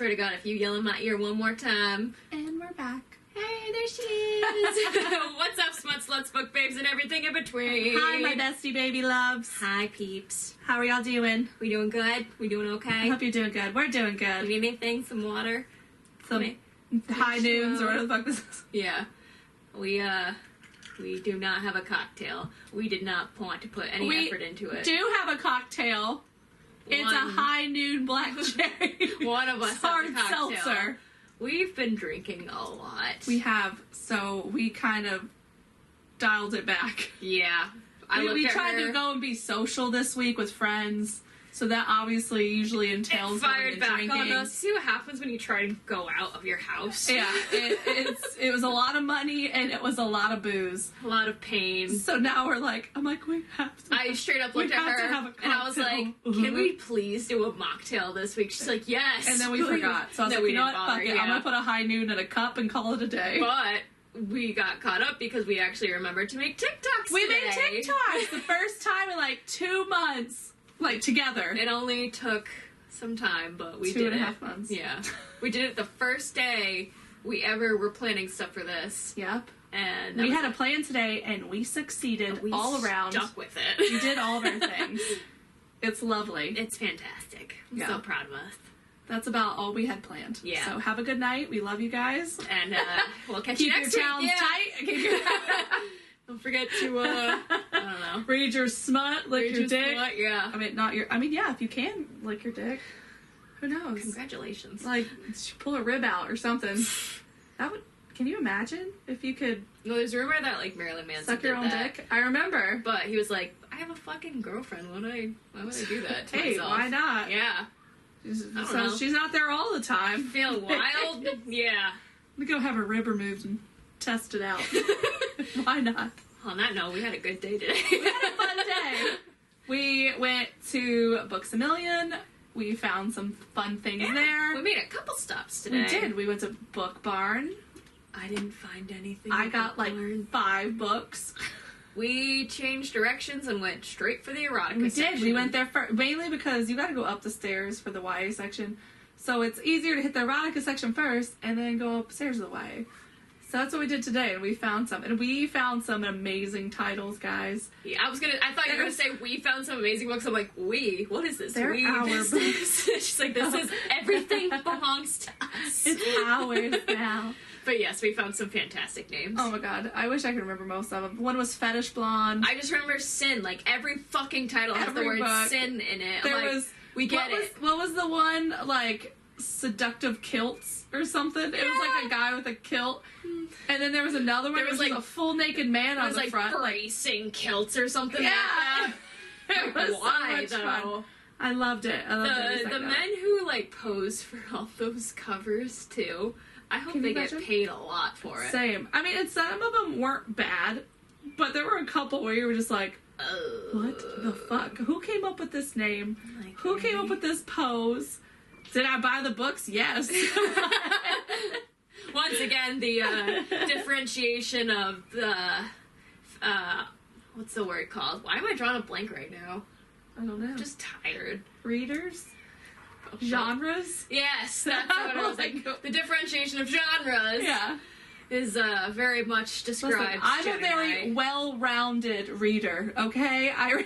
swear to God, if you yell in my ear one more time. And we're back. Hey, there she is. What's up, Smut, Sluts, Book Babes, and everything in between? Hi, my bestie baby loves. Hi, peeps. How are y'all doing? We doing good? We doing okay? I hope you're doing good. We're doing good. You need anything? Some water? Some high noons or whatever the fuck this is. Yeah. We do not have a cocktail. We did not want to put any effort into it. We do have a cocktail. It's a high noon black cherry. One of us has a cocktail. Seltzer. We've been drinking a lot. We have, so we kind of dialed it back. Yeah. We tried to go and be social this week with friends, so that obviously usually entails fired back drinking. on us. See what happens when you try to go out of your house. Yeah, it was a lot of money and it was a lot of booze. A lot of pain. So now we're like, I'm like, we have to. I straight up looked at her and I was like, can we please do a mocktail this week? She's like, yes. And then we forgot. So I was like, you know what, fuck it. I'm going to put a high noon in a cup and call it a day. But we got caught up because we actually remembered to make TikToks We made TikToks the first time in like 2 months. Like, together. It only took some time, but we did it. 2.5 months. Yeah. We did it the first day we ever were planning stuff for this. Yep. And we had a plan today, and we succeeded all around. Stuck with it. We did all of our things. It's lovely. It's fantastic. I'm so proud of us. That's about all we had planned. Yeah. So have a good night. We love you guys. And we'll catch you next week. Keep your towels tight. Don't forget to, I don't know. Read your smut, lick your dick. Smut, yeah. Yeah, if you can, lick your dick. Who knows? Congratulations. Like, pull a rib out or something. Can you imagine if you could... Well, there's a rumor that, like, Marilyn Manson suck your own dick. I remember. But he was like, I have a fucking girlfriend. Why would I do that to myself? Why not? Yeah. She's not there all the time. Feel wild? Yeah. Let me go have a rib removed and test it out. Why not? On that note, we had a good day today. We had a fun day. We went to Books A Million. We found some fun things there. We made a couple stops today. We did. We went to Book Barn. I didn't find anything. I got like 5 books. We changed directions and went straight for the erotica section. We did. We went there mainly because you got to go up the stairs for the YA section. So it's easier to hit the erotica section first and then go upstairs to the YA. So that's what we did today, and we found some. And we found some amazing titles, guys. Yeah, I thought you were going to say we found some amazing books. I'm like, we? What is this? They're our books. She's like, this is everything belongs to us. It's ours now. But yes, we found some fantastic names. Oh my god, I wish I could remember most of them. One was Fetish Blonde. I just remember Sin. Like, every fucking title has the word sin in it. We get it. What was the one, like, Seductive Kilts or something? It was like a guy with a kilt. And then there was another one. There was like a full naked man on the front. Bracing kilts or something like that. It was why, so much fun. I loved it. The men who, like, pose for all those covers, too. I hope they get paid a lot for it. Same. I mean, and some of them weren't bad, but there were a couple where you were just like, what the fuck? Who came up with this name? Like, who came up with this pose? Did I buy the books? Yes. Once again, the differentiation of the, what's the word called? Why am I drawing a blank right now? I don't know. I'm just tired. Readers? Genres? Yes, that's what I was like. The differentiation of genres is very much described. Listen, I'm a very well-rounded reader, okay? I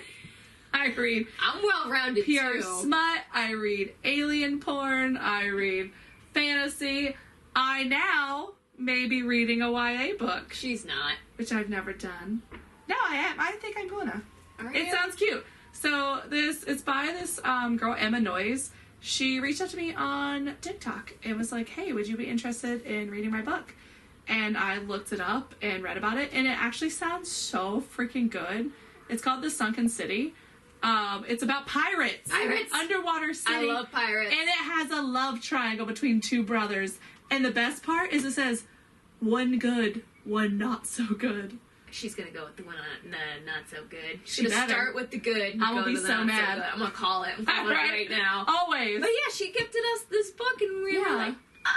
read... I'm well-rounded, pure too. Smut. I read alien porn. I read fantasy. I now may be reading a YA book. She's not. Which I've never done. No, I am. I think I'm gonna. It sounds cute. So it's by this girl, Emma Noyes. She reached out to me on TikTok and was like, hey, would you be interested in reading my book? And I looked it up and read about it, and it actually sounds so freaking good. It's called The Sunken City. It's about pirates. Underwater city. I love pirates. And it has a love triangle between 2 brothers. And the best part is it says, one good, one not so good. She's gonna go with the one not so good. She's gonna start with the good. I will be so mad. I'm gonna call it. I'm calling it right now. Always. But yeah, she gifted us this book, and we were like, oh,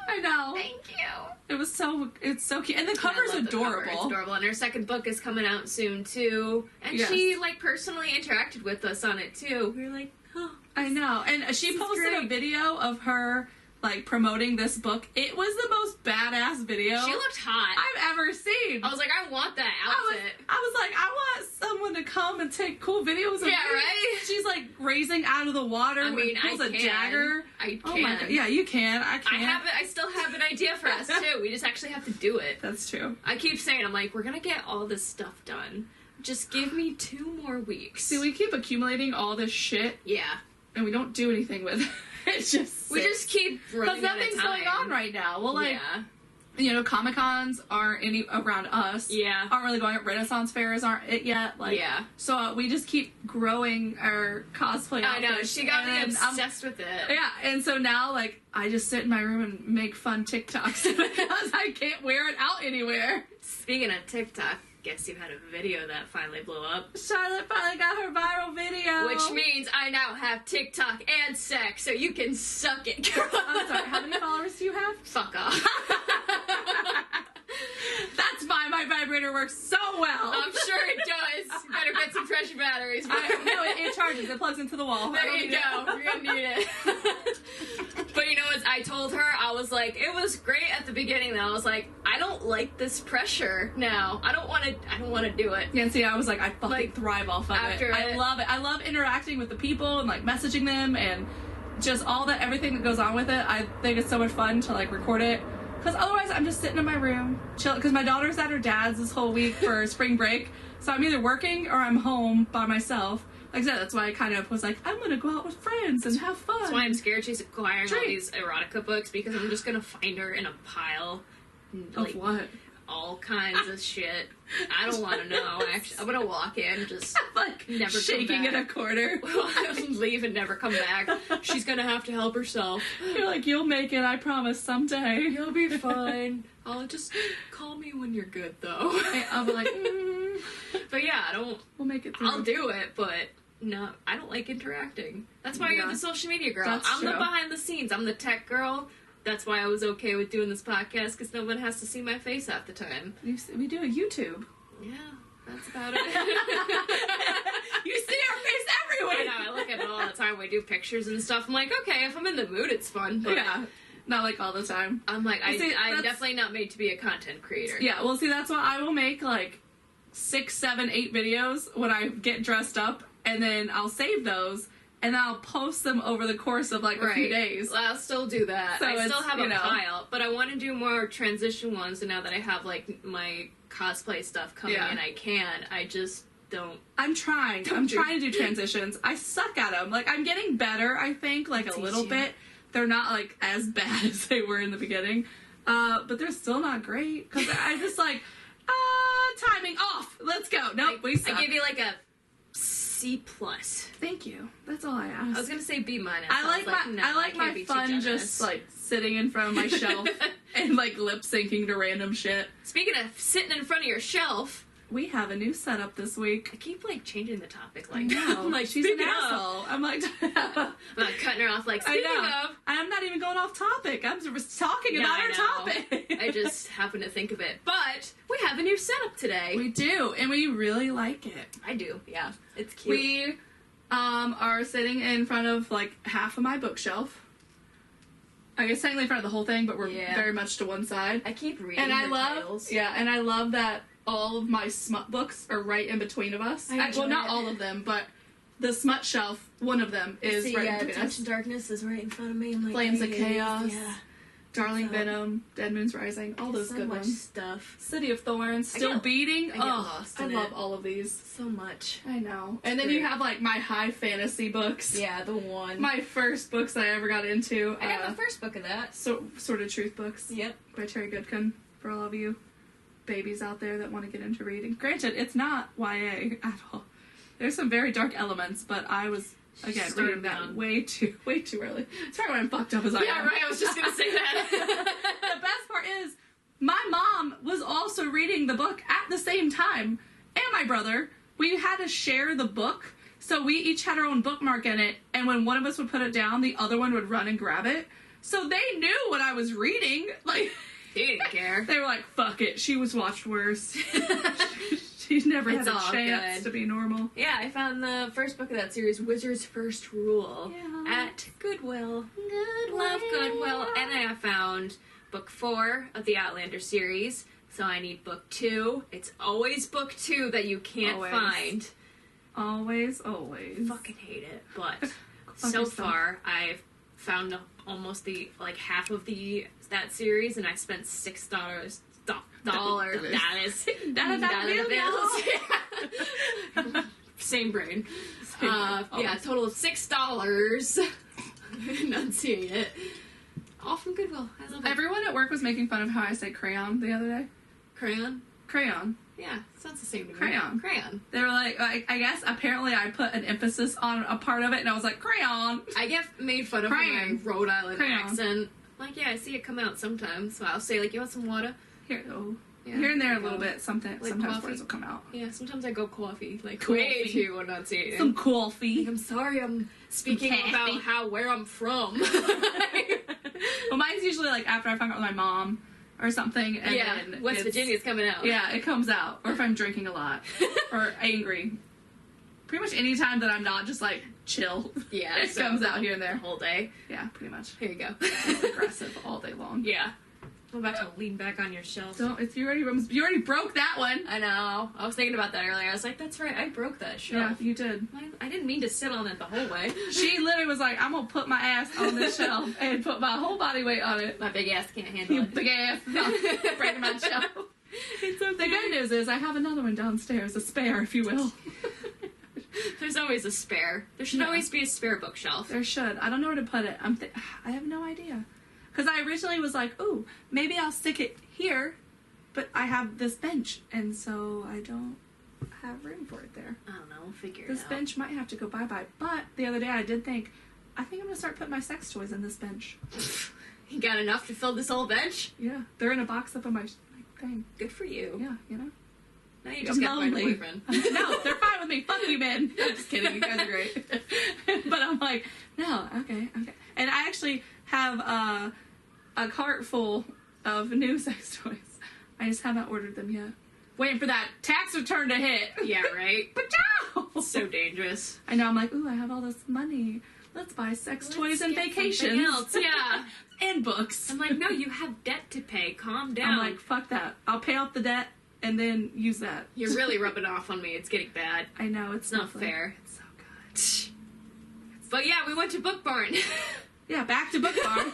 I know. Thank you. It's so cute, and the cover's adorable. Cover. It's adorable, and her second book is coming out soon too. And she like personally interacted with us on it too. We were like, oh, I know. And she posted a video of her like, promoting this book. It was the most badass video She looked hot. I've ever seen. I was like, I want that outfit. I was like, I want someone to come and take cool videos of me. Right? She's, like, raising out of the water I mean, and pulls a dagger. I can. Oh my god. Yeah, you can. I can't. I still have an idea for us, too. We just actually have to do it. That's true. I keep saying, I'm like, we're gonna get all this stuff done. Just give me 2 more weeks. See, we keep accumulating all this shit. Yeah. And we don't do anything with it. It's just... We just keep running out of time. Because nothing's going on right now. Well, like... Yeah. You know, Comic-Cons aren't any around us. Yeah. Aren't really going. Renaissance fairs aren't it yet. Like, yeah. So we just keep growing our cosplay outfits. I know. She got me obsessed with it. Yeah. And so now, like, I just sit in my room and make fun TikToks because I can't wear it out anywhere. Speaking of TikTok, guess you had a video that finally blew up. Charlotte finally got her viral video. Which means I now have TikTok and sex, so you can suck it, girl. I'm sorry, how many followers do you have? Fuck off. That's why my vibrator works so well. I'm sure it does. You better get some fresh batteries. No, it charges. It plugs into the wall. There you go. You're gonna need it. But you know what? I told her, I was like, it was great at the beginning, though. I was like, I don't like this pressure now. I don't want to do it. Yeah, and see, I was like, I fucking thrive off of it. I love it. I love interacting with the people and, like, messaging them and just all that, everything that goes on with it. I think it's so much fun to, like, record it. Because otherwise, I'm just sitting in my room, chilling. Because my daughter's at her dad's this whole week for spring break. So I'm either working or I'm home by myself. Like I said, that's why I kind of was like, I'm going to go out with friends and have fun. That's why I'm scared she's acquiring all these erotica books, because I'm just going to find her in a pile. Like, of what? All kinds of shit. I don't want to know. Actually, I'm going to walk in, just like never shaking come back. in a corner. Leave and never come back. She's going to have to help herself. You're like, you'll make it, I promise, someday. You'll be fine. I'll just call me when you're good, though. I'll be like, But yeah, we'll make it through. I'll do it, but no, I don't like interacting. That's why you're the social media girl. I'm the behind the scenes. I'm the tech girl. That's why I was okay with doing this podcast, because no one has to see my face half the time. We do a YouTube. Yeah, that's about it. You see our face everywhere. I know, I look at it all the time. We do pictures and stuff. I'm like, okay, if I'm in the mood, it's fun. But yeah, not like all the time. I'm like, I'm definitely not made to be a content creator. Yeah, well, see, that's why I will make like 6, 7, 8 videos when I get dressed up, and then I'll save those. And I'll post them over the course of, like, a few days. Well, I'll still do that. So I still have a pile. But I want to do more transition ones. And now that I have, like, my cosplay stuff coming in, I can. I just don't. I'm trying. I'm trying to do transitions. I suck at them. Like, I'm getting better, I think, like, a little bit. They're not, like, as bad as they were in the beginning. But they're still not great. Because I'm just like, timing off. Let's go. Nope, we suck. I give you, like, a C+. Thank you. That's all I asked. I was gonna say B-. I like my fun just like sitting in front of my shelf and like lip syncing to random shit. Speaking of sitting in front of your shelf, we have a new setup this week. I keep like changing the topic. Like, no, like she's an asshole. I'm like, I'm not cutting her off. Like, speaking of, I'm not even going off topic. I'm just talking about our topic. I just happen to think of it. But we have a new setup today. We do, and we really like it. I do. Yeah, it's cute. We are sitting in front of like half of my bookshelf. I guess technically in front of the whole thing, but we're very much to one side. I keep reading and I love titles. and I love that all of my smut books are right in between of us. Well, not all of them, but the smut shelf, one of them is right in between us. Touch of Darkness is right in front of me. I'm like, Flames of Chaos. Yeah. Darling Venom, Dead Moon's Rising, all those good ones. Stuff. City of Thorns, Still Beating. I get lost in I love all of these. So much. I know. And then you have like my high fantasy books. Yeah, the one. My first books that I ever got into. I got the first book of that. Sort of Truth books. Yep. By Terry Goodkin, for all of you babies out there that want to get into reading. Granted, it's not YA at all. There's some very dark elements, but I was... Again, reading that way too early. It's probably when I'm fucked up as I am. Yeah, right, I was just gonna say that. The best part is, my mom was also reading the book at the same time, and my brother. We had to share the book, so we each had our own bookmark in it, and when one of us would put it down, the other one would run and grab it. So they knew what I was reading. Like, they didn't care. They were like, fuck it, she was watched worse. She's never had a chance to be normal. Yeah, I found the first book of that series, Wizard's First Rule, at Goodwill. Love Goodwill. And then I found book 4 of the Outlander series, so I need book 2. It's always book 2 that you can't find. Always. Fucking hate it, but so far I've found almost half of that series, and I spent $6. Same brain. Yeah, total of $6. Enunciate it. All from Goodwill. I love it. Everyone at work was making fun of how I say crayon the other day. Crayon. Yeah, sounds the same to me. Crayon. They were like, I guess apparently I put an emphasis on a part of it, and I was like, crayon. I get made fun of for my Rhode Island accent. Like, yeah, I see it come out sometimes. So I'll say, like, you want some water? Here and there a little bit. Sometimes coffee? words will come out. Yeah, sometimes I go coffee. Like, coffee. Way too enunciating. Some coffee. Like, I'm sorry, I'm speaking about where I'm from. Well, mine's usually, like, after I hung out with my mom or something. And then West Virginia's coming out. Yeah, it comes out. Or if I'm drinking a lot. Or angry. Pretty much any time that I'm not just, like, chill. Yeah. It comes out here and there. The whole day. Yeah, pretty much. Here you go. It's aggressive all day long. Yeah. I'm about to lean back on your shelf. You already broke that one. I know. I was thinking about that earlier. I was like, that's right, I broke that shelf. Yeah, you did. I didn't mean to sit on it the whole way. She literally was like, I'm gonna put my ass on this shelf and put my whole body weight on it. My big ass can't handle it. Big ass. Breaking my shelf. It's okay. The good news is I have another one downstairs, a spare, if you will. There's always a spare. There should always be a spare bookshelf. There should. I don't know where to put it. I have no idea. Because I originally was like, ooh, maybe I'll stick it here, but I have this bench, and so I don't have room for it there. I don't know. We'll figure it out. This bench might have to go bye-bye. But the other day I did think, I think I'm going to start putting my sex toys in this bench. You got enough to fill this whole bench? Yeah. They're in a box up on my thing. Good for you. Yeah, you know? Now you just got to find a boyfriend. No, they're fine with me. Fuck you, man. I'm just kidding. You guys are great. But I'm like, no, okay. And I actually have a cart full of new sex toys. I just haven't ordered them yet. Waiting for that tax return to hit. Yeah, right? But so dangerous. I know, I'm like, ooh, I have all this money. Let's buy sex toys and vacations. Else. Yeah. And books. I'm like, no, you have debt to pay. Calm down. I'm like, fuck that. I'll pay off the debt and then use that. You're really rubbing off on me. It's getting bad. I know, it's not fair. It's so good. But yeah, we went to Book Barn. Yeah, back to Book Barn.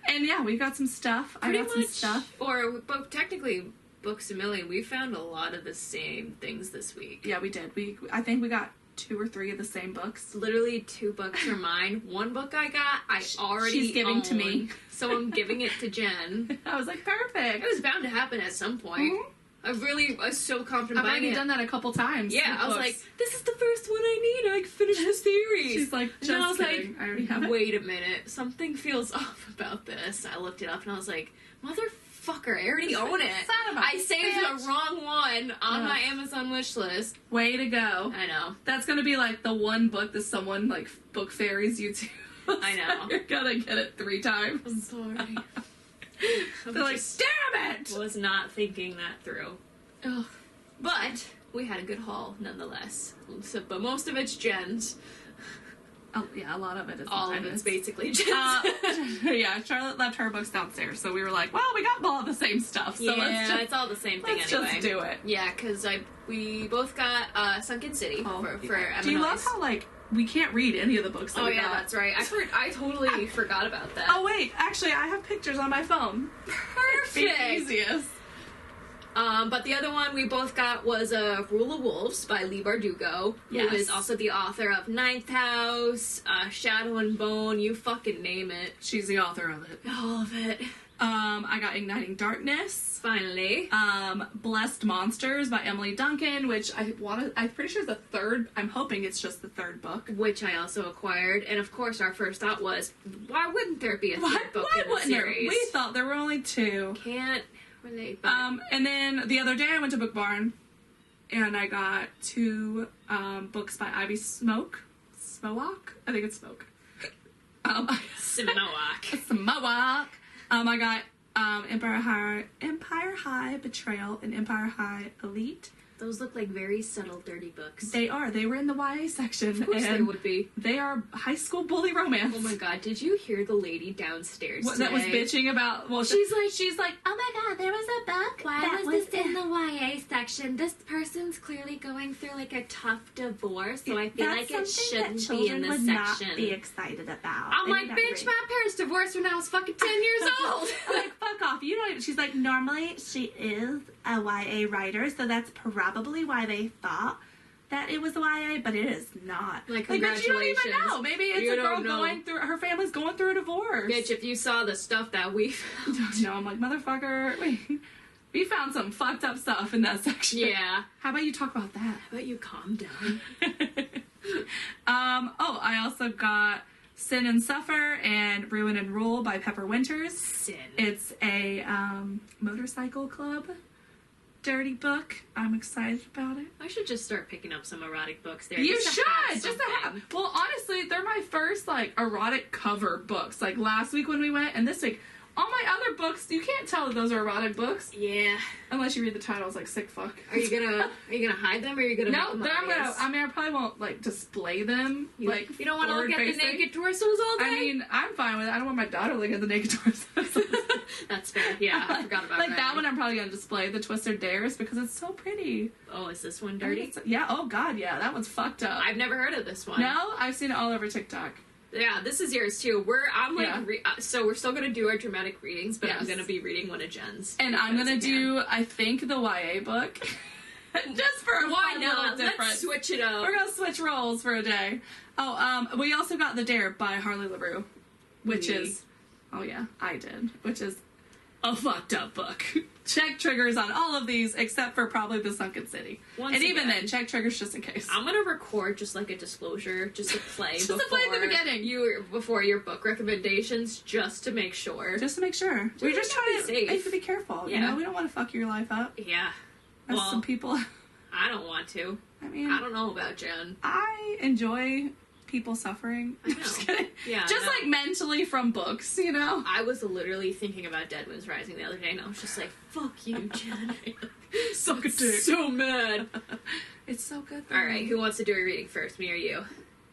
And yeah, we got some stuff. I got some stuff. Or technically, Books a Million. We found a lot of the same things this week. Yeah, we did. I think we got 2 or 3 of the same books. Literally 2 books are mine. One book I got, I already She's giving to me. So I'm giving it to Jen. I was like, perfect. It was bound to happen at some point. Mm-hmm. I was so confident. I've already done that a couple times. Yeah, I was like, this is the first one I need. I can finish the series. She's like, just and I was kidding. like, I already have it. Wait a minute. Something feels off about this. I looked it up and I was like, motherfucker, I already own it. I saved the wrong one on my Amazon wish list. Way to go. I know. That's going to be like the one book that someone like book fairies you to. I know. You're going to get it 3 times. I'm sorry. They're like, damn it! Was not thinking that through. Ugh. But we had a good haul nonetheless. So, but most of it's Jen's. Oh, yeah, a lot of it is. All of it's basically Jen's. Yeah, Charlotte left her books downstairs, so we were like, well, we got all the same stuff. So it's all the same thing anyway. Let's just do it. Yeah, because we both got Sunken City for Emma Do you Noyes. love how, like, we can't read any of the books that we got? That's right. I totally forgot about that. Oh, wait. Actually, I have pictures on my phone. Perfect. The easiest. But the other one we both got was Rule of Wolves by Leigh Bardugo, who is also the author of Ninth House, Shadow and Bone, you fucking name it. She's the author of it. All of it. I got Igniting Darkness. Finally. Blessed Monsters by Emily Duncan, which I'm pretty sure is the 3rd, I'm hoping it's just the 3rd book. Which I also acquired. And of course our first thought was, why wouldn't there be a 3rd book in the series? We thought there were only 2. Can't relate. But and then the other day I went to Book Barn and I got 2 books by Ivy Smoak. I think it's Smoak. Smoak. Smoak. I got Empire High Betrayal, and Empire High Elite. Those look like very subtle, dirty books. They are. They were in the YA section. Of course they would be. They are high school bully romance. Oh my god, did you hear the lady downstairs today? That was bitching about... Well, she's like, oh my god, there was a book. Why was this in the YA section? This person's clearly going through, like, a tough divorce, so I feel like it shouldn't be in this section. Not be excited about. I'm like, bitch, my parents divorced when I was fucking 10 years old. I'm like, fuck off. You don't even... She's like, normally she is a YA writer, so that's probably why they thought that it was YA, but it is not. Like, congratulations. Bitch, you don't even know. Maybe it's a girl going through... Her family's going through a divorce. Bitch, if you saw the stuff that we found... No, I'm like, motherfucker... We found some fucked up stuff in that section. Yeah. How about you talk about that? How about you calm down? I also got Sin and Suffer and Ruin and Rule by Pepper Winters. Sin. It's a motorcycle club dirty book. I'm excited about it. I should just start picking up some erotic books there. You should! Just to have... Well, honestly, they're my first, like, erotic cover books. Like, last week when we went, and this week... All my other books, you can't tell that those are erotic books. Yeah. Unless you read the titles, like, sick fuck. Are you gonna hide them, or are you gonna No, make them then obvious? I probably won't, like, display them. You don't want to look at the naked torsos all day? I mean, I'm fine with it. I don't want my daughter looking at the naked torsos. That's fair. Yeah, I forgot about that. Like, that one I'm probably gonna display, the Twisted Dares, because it's so pretty. Oh, is this one dirty? Yeah, oh god, yeah, that one's fucked up. I've never heard of this one. No? I've seen it all over TikTok. Yeah, this is yours too. So we're still gonna do our dramatic readings, but yes. I'm gonna be reading one of Jen's. And I'm gonna do, I think, the YA book. Just for a Why fun not? little difference. Let's switch it up. We're gonna switch roles for a day. We also got The Dare by Harley LaRue, which is, which is a fucked up book. Check triggers on all of these, except for probably The Sunken City. Even then, check triggers just in case. I'm gonna record just like a disclosure, just to play just to play at the beginning. Before your book recommendations, just to make sure. Just to make sure. We're just trying to be careful. Yeah. You know, we don't want to fuck your life up. Yeah. As some people. I don't want to. I mean, I don't know about Jen. I enjoy people suffering. I know. Just kidding. Yeah, just like mentally from books, you know? I was literally thinking about Dead Winds Rising the other day, and I was just like, fuck you, Jen. Suck a dick. So mad. It's so good. Alright, who wants to do a reading first, me or you?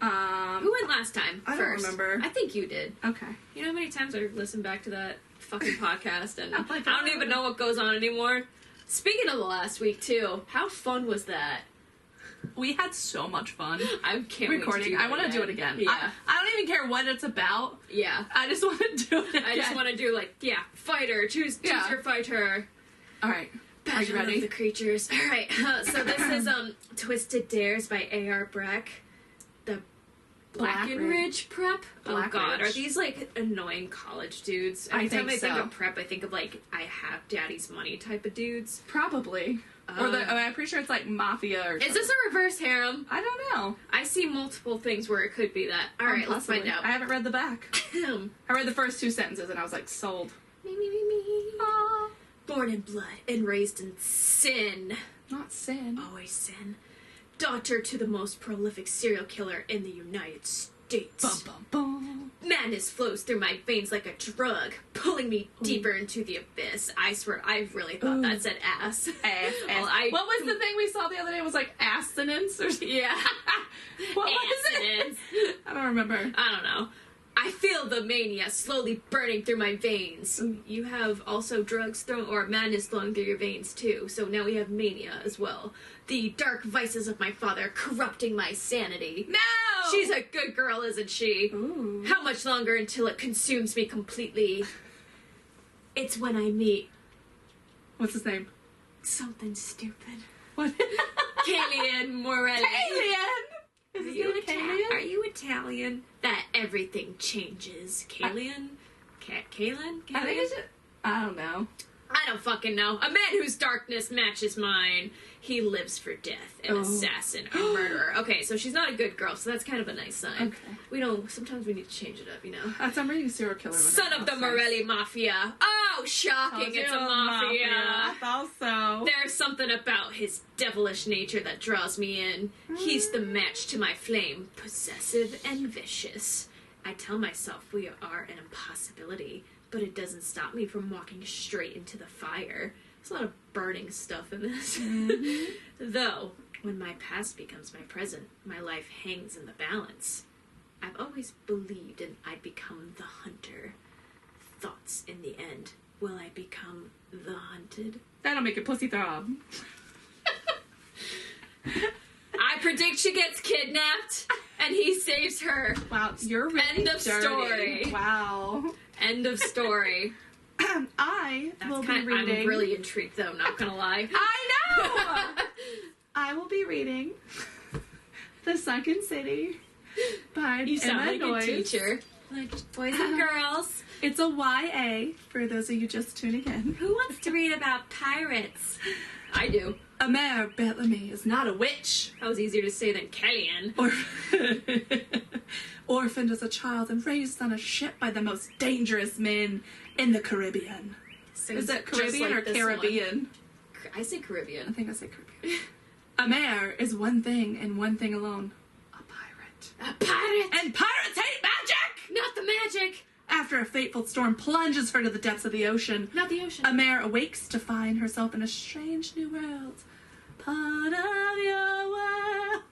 Who went last time? I don't remember. I think you did. Okay. You know how many times I listened back to that fucking podcast, and I don't even know what goes on anymore? Speaking of the last week, too, how fun was that? We had so much fun. I can't recording. I want to do it again. Yeah. I don't even care what it's about. Yeah. I just want to do it again. I just want to do, like, fighter. Choose your fighter. Alright. Are you ready? Of the creatures. Alright. So this is Twisted Dares by A.R. Breck. The Blackenridge Prep? Oh god, are these like annoying college dudes? Anytime I think of prep, I think of like I have daddy's money type of dudes. Probably. I'm pretty sure it's like mafia or something. Is this a reverse harem? I don't know. I see multiple things where it could be that. Alright, let's find out. I haven't read the back. I read the first 2 sentences and I was like, sold. Me. Aww. Born in blood and raised in sin. Not sin. Always sin. Daughter to the most prolific serial killer in the United States. Bum, bum, bum. Madness flows through my veins like a drug, pulling me deeper into the abyss. I swear, I really thought that said ass. Ass. Well, what was the thing we saw the other day? It was like assonance or something? Yeah. What was it? I don't remember. I don't know. I feel the mania slowly burning through my veins. You have also madness flowing through your veins too, so now we have mania as well. The dark vices of my father corrupting my sanity. No! She's a good girl, isn't she? Ooh. How much longer until it consumes me completely? It's when I meet... What's his name? Something stupid. What? Kalian Morelli. Kalian! Is his name Kalian? Are you Italian? That everything changes. Kalian? Kalian? I think it's I don't know. I don't fucking know. A man whose darkness matches mine. He lives for death, an assassin, a murderer. Okay, so she's not a good girl, so that's kind of a nice sign. Okay. Sometimes we need to change it up, you know? I'm reading serial killer. Son of the Morelli Mafia. Oh, shocking, it's a mafia. I thought so. There's something about his devilish nature that draws me in. He's the match to my flame, possessive and vicious. I tell myself we are an impossibility, but it doesn't stop me from walking straight into the fire. There's a lot of burning stuff in this. Mm-hmm. Though, when my past becomes my present, my life hangs in the balance. I've always believed I'd become the hunter. Thoughts in the end. Will I become the hunted? That'll make a pussy throb. I predict she gets kidnapped, and he saves her. Wow, you're really End of dirty. story. Wow. End of story. I will be reading... I'm really intrigued, though, not gonna lie. I know! I will be reading The Sunken City by You sound Emma like Noyes. a teacher. Like, boys and girls. It's a YA, for those of you just tuning in. Who wants to read about pirates? I do. Amare Bellamy is not a witch. That was easier to say than Kellyanne. Orphaned as a child and raised on a ship by the most dangerous men in the Caribbean. Is it Caribbean or Caribbean? I say Caribbean. I think I say Caribbean. Amare is one thing and one thing alone. A pirate. A pirate! And pirates hate magic! Not the magic! After a fateful storm plunges her to the depths of the ocean, Not the ocean. Amare awakes to find herself in a strange new world. Part of your world.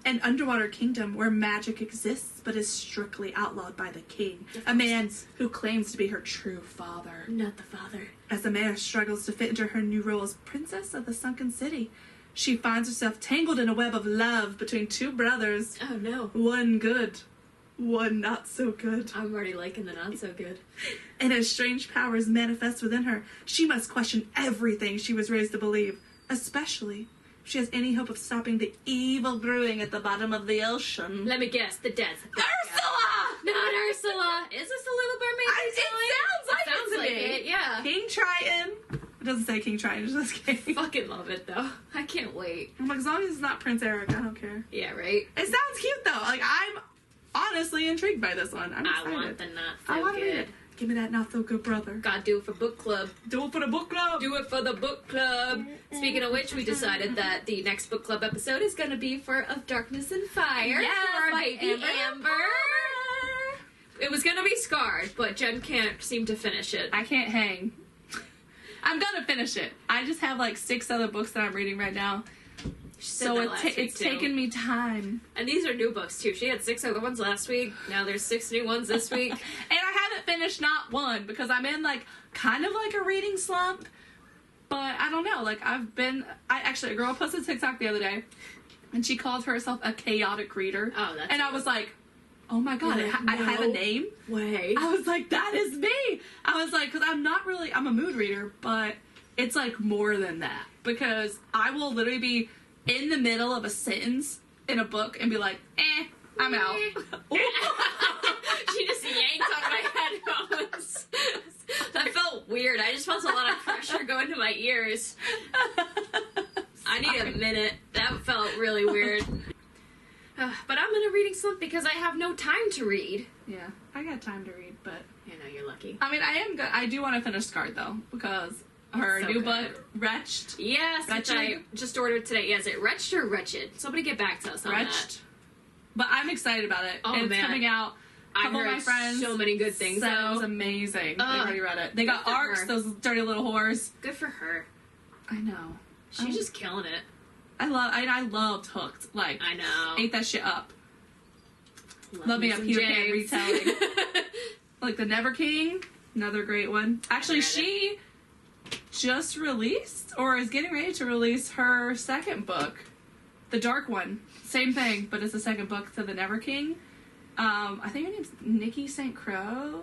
An underwater kingdom where magic exists but is strictly outlawed by the king, a man who claims to be her true father. Not the father. As Amare struggles to fit into her new role as princess of the sunken city, she finds herself tangled in a web of love between two brothers. Oh no. One good, one not so good. I'm already liking the not so good. And as strange powers manifest within her, she must question everything she was raised to believe, especially if she has any hope of stopping the evil brewing at the bottom of the ocean. Let me guess, the death. Ursula! Not Ursula! Is this a Little Mermaid? Sounds like it, yeah. King Triton. It doesn't say King Triton, it just says King. Fucking love it, though. I can't wait. I'm like, as long as it's not Prince Eric, I don't care. Yeah, right? It sounds cute, though. Like, I'm honestly intrigued by this one. I'm excited. I want the not so I want to read good. it. Give me that not so good brother. Gotta do it for book club. Do it for the book club. Do it for the book club. Speaking of which, we decided that the next book club episode is gonna be for Of Darkness and Fire. Yes, for our by baby Amber. It was gonna be Scarred, but Jen can't seem to finish it. I can't hang. I'm gonna finish it. I just have like 6 other books that I'm reading right now. She said So that last week, it's too. taken me time. And these are new books too. She had 6 other ones last week. Now there's 6 new ones this week. And I haven't finished not one because I'm in like kind of like a reading slump. But I don't know. Like a girl posted TikTok the other day and she called herself a chaotic reader. Oh, that's And I was like, oh my god, I have a name. Way. I was like, that is me. I was like, because I'm a mood reader, but it's like more than that. Because I will literally be in the middle of a sentence in a book and be like, I'm out. She just yanked on my headphones. That felt weird. I just felt a lot of pressure going to my ears. I need a minute. That felt really weird. But I'm in a reading slump because I have no time to read. Yeah, I got time to read, but You know, you're lucky. I mean, I am good. I do want to finish Scarred though because her so new good. book, Wretched. Yes, which I just ordered today. Yeah, is it Wretched or Wretched? Somebody get back to us on Wretched. But I'm excited about it. Oh, It's man. coming out. I Couple of heard my friends so many good things. Sounds though. amazing. They've already read it. They got Good for Arcs, her. those dirty little whores. Good for her. I know. She's just killing it. I loved Hooked. Like, I know. ate that shit up. Love me a some Peter Pan James. retelling. Like The Never King, another great one. Actually, read she just released or is getting ready to release her second book, The Dark One. Same thing, but it's the second book to The Never King. I think her name's Nikki St. Crow.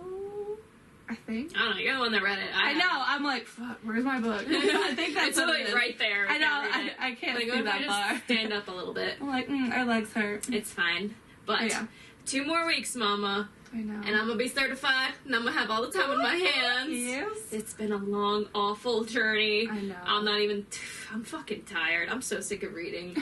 I think. I don't know. You're the one that read it. I know. I'm like, fuck. Where's my book? I think that's it's what like it is. right there. I know. can't read it. I can't Like, see what if that I just far. stand up a little bit. I'm like, our legs hurt. It's fine. But Oh, yeah. 2 more weeks, Mama, I know. and I'm gonna be certified, and I'm gonna have all the time in my hands. Yes. It's been a long, awful journey. I know. I'm fucking tired. I'm so sick of reading.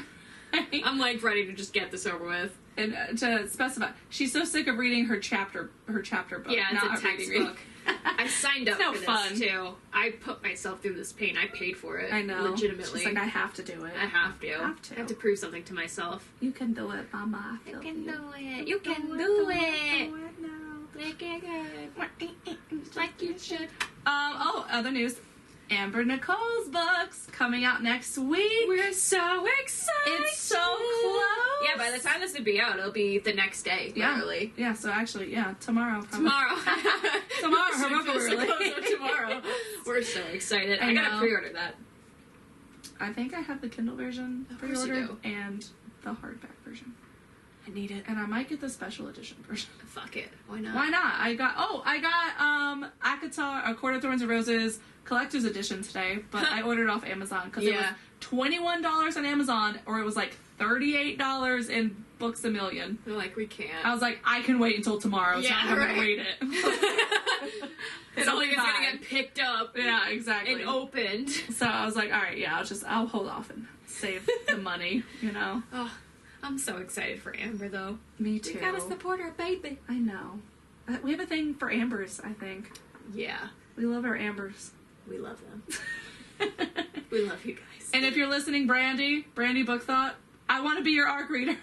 I'm like ready to just get this over with. And to specify, she's so sick of reading her chapter book. Yeah, it's not a textbook. I signed up no for this fun. too. I put myself through this pain. I paid for it. I know. Legitimately. She's like, I have to do it. I have to. Have to. I have to prove something to myself. You can do it, Mama. I You feel can you. do it. You can Do do it it. now. Make it good. Like you should. Other news. Amber Nicole's book's coming out next week. We're so excited. It's so close. Yeah, by the time this would be out, it'll be the next day, literally. Yeah, so actually, tomorrow. Probably. Tomorrow, her book will be released. tomorrow. We're so excited. I gotta pre-order that. I think I have the Kindle version pre-ordered and the hardback version. I need it. And I might get the special edition version. Fuck it. Why not? Why not? I got ACOTAR, A Court of Thorns and Roses collector's edition today, but I ordered off Amazon because it was $21 on Amazon, or it was like $38 in Books A Million. They're like, we can't. I was like, I can wait until tomorrow, so I'm gonna wait it. It's only gonna get picked up. Yeah, exactly. And opened. So I was like, alright, I'll hold off and save the money, you know? Oh, I'm so excited for Amber, though. Me too. We gotta support our baby. I know. We have a thing for Ambers, I think. Yeah. We love our Ambers. We love them. We love you guys. And if you're listening, Brandy Book Thought, I want to be your ARC reader.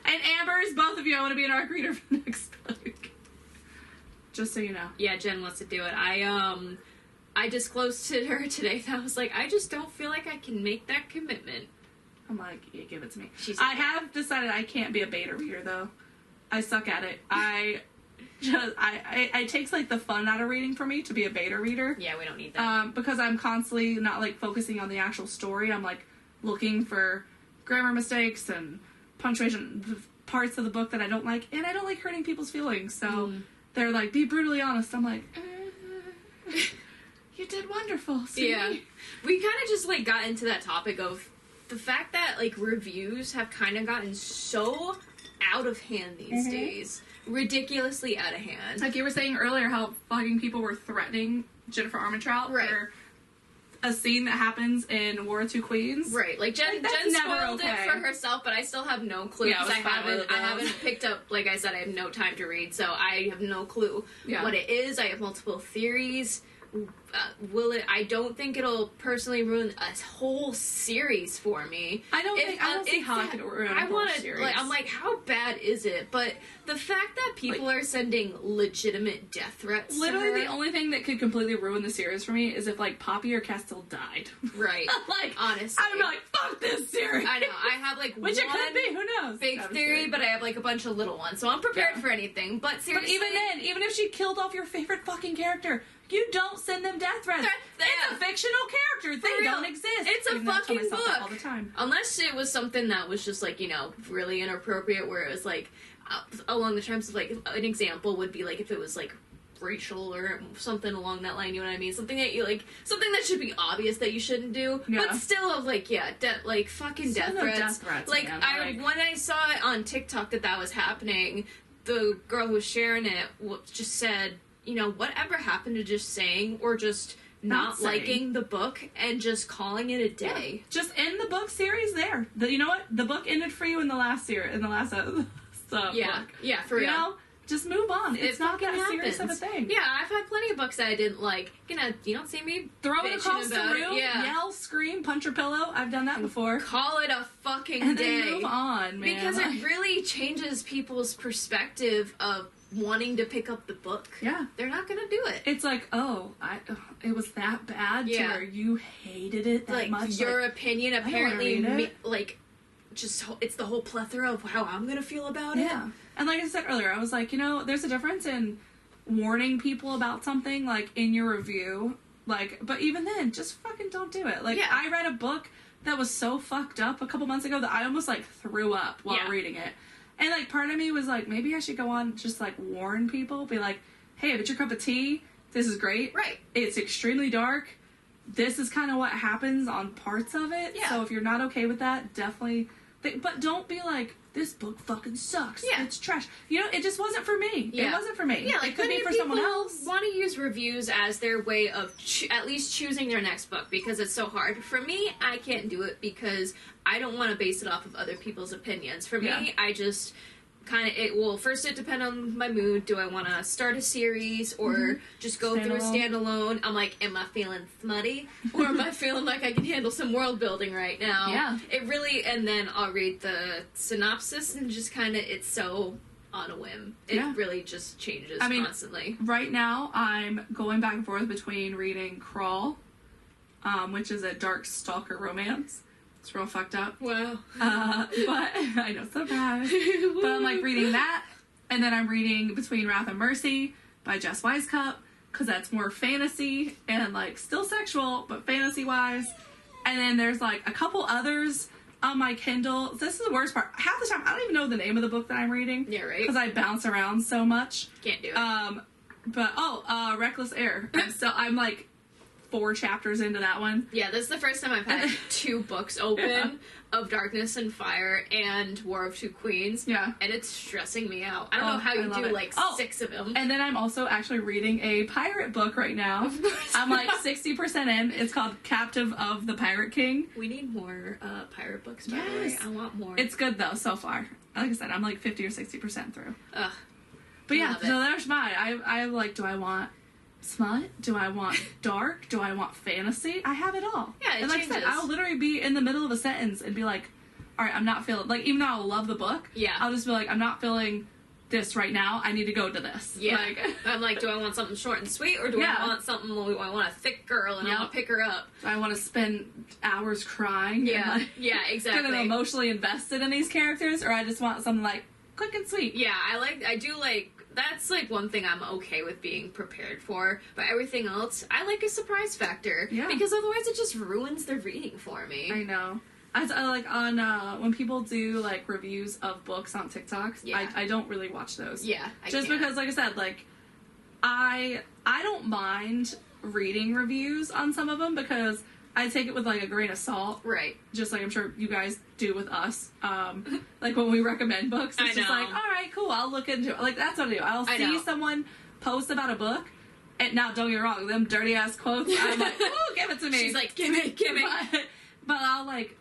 And Ambers, both of you, I want to be an ARC reader for next book. Just so you know. Yeah, Jen wants to do it. I disclosed to her today that I was like, I just don't feel like I can make that commitment. I'm like, yeah, give it to me. I have decided I can't be a beta reader, though. I suck at it. It takes, like, the fun out of reading for me to be a beta reader. Yeah, we don't need that. Because I'm constantly not, like, focusing on the actual story. I'm, like, looking for grammar mistakes and punctuation parts of the book that I don't like. And I don't like hurting people's feelings. So they're like, be brutally honest. I'm like, you did wonderful. See? Yeah. We kind of just, like, got into that topic of the fact that, like, reviews have kind of gotten so out of hand these days. Ridiculously out of hand. Like you were saying earlier, how fucking people were threatening Jennifer Armentrout for a scene that happens in War of Two Queens. Right. Like, Jen spoiled it for herself, but I still have no clue. Yeah, I haven't picked up, like I said, I have no time to read, so I have no clue what it is. I have multiple theories. I don't think it'll personally ruin a whole series for me. I don't see how it could ruin a whole series. Like, I'm like, how bad is it? But the fact that people are sending legitimate death threats. Literally, the only thing that could completely ruin the series for me is if, like, Poppy or Castile died. Right. Like, honestly, I would be like, fuck this series. I know. I have, like, which it could be. Who knows? Big theory, but I have, like, a bunch of little ones, so I'm prepared for anything. But seriously, even then, even if she killed off your favorite fucking character, you don't send them death threats. It's a fictional character. They don't exist. It's a fucking book. All the time. Unless it was something that was just, like, you know, really inappropriate, where it was, like, along the terms of, like, an example would be, like, if it was, like, racial or something along that line, you know what I mean? Something that you, like, something that should be obvious that you shouldn't do. Yeah. But still, like, like, fucking death threats. Like, when I saw it on TikTok that was happening, the girl who was sharing it just said, you know, whatever happened to just saying or just not liking the book and just calling it a day? Yeah. Just end the book series there. You know what? The book ended for you in the last series, in the last book. Yeah, for real. You know? Just move on. It's not that serious of a thing. Yeah, I've had plenty of books that I didn't like. You don't see me throw it across the room, yell, scream, punch your pillow. I've done that before. Call it a fucking and day. Then move on, man. Because it really changes people's perspective of wanting to pick up the book. Yeah. They're not gonna do it. It's like, it was that bad to where you hated it that much. Your opinion apparently, it's the whole plethora of how I'm gonna feel about it. Yeah. And like I said earlier, I was like, you know, there's a difference in warning people about something, like, in your review, like, but even then, just fucking don't do it. Like, I read a book that was so fucked up a couple months ago that I almost, like, threw up while reading it. And, like, part of me was like, maybe I should go on, just, like, warn people, be like, hey, if it's your cup of tea, this is great. Right. It's extremely dark. This is kind of what happens on parts of it. Yeah. So if you're not okay with that, definitely, but don't be like, this book fucking sucks. Yeah. It's trash. You know, it just wasn't for me. Yeah. It wasn't for me. Yeah, like, it could be for someone else. Want to use reviews as their way of at least choosing their next book because it's so hard. For me, I can't do it because I don't want to base it off of other people's opinions. For me, I just first it depends on my mood. Do I want to start a series or just go through a standalone? I'm like, am I feeling smutty? Or am I feeling like I can handle some world building right now? Yeah. It really, and then I'll read the synopsis and just kind of, it's so on a whim. It really just changes constantly. Right now, I'm going back and forth between reading Crawl, which is a dark stalker romance. It's real fucked up. Wow. But I know, so bad. But I'm like reading that, and then I'm reading Between Wrath and Mercy by Jess Wisecup, because that's more fantasy and like still sexual, but fantasy wise. And then there's like a couple others on my Kindle. This is the worst part. Half the time, I don't even know the name of the book that I'm reading. Yeah, right. Because I bounce around so much. Can't do it. But Reckless Air. I'm like 4 chapters into that one. Yeah, this is the first time I've had 2 books open of Darkness and Fire and War of Two Queens. Yeah. And it's stressing me out. I don't know how you do like 6 of them. And then I'm also actually reading a pirate book right now. I'm like 60% in. It's called Captive of the Pirate King. We need more pirate books, by the way. I want more. It's good though, so far. Like I said, I'm like 50 or 60% through. Ugh. But yeah, so there's mine. I like, do I want smut? Do I want dark? Do I want fantasy? I have it all. Yeah, it and like changes. I said, I'll literally be in the middle of a sentence and be like, all right, I'm not feeling, like, even though I love the book, I'll just be like, I'm not feeling this right now. I need to go to this. Yeah. Like, I'm like, do I want something short and sweet, or do I want something, I want a thick girl and I want to pick her up? I want to spend hours crying. Yeah. And, like, yeah, exactly. Getting emotionally invested in these characters, or I just want something like quick and sweet. Yeah, I do like, that's like one thing I'm okay with being prepared for, but everything else, I like a surprise factor. Yeah. Because otherwise it just ruins the reading for me. I know. I like on, when people do like reviews of books on TikToks, I don't really watch those. Yeah, because, like I said, like, I don't mind reading reviews on some of them because I take it with like a grain of salt. Right. Just like I'm sure you guys do with us. Like when we recommend books, it's just like, all right, cool, I'll look into it. Like, that's what I do. I'll see someone post about a book, and now don't get me wrong, them dirty ass quotes, I'm like, ooh, give it to me. She's like, give it. But I'll like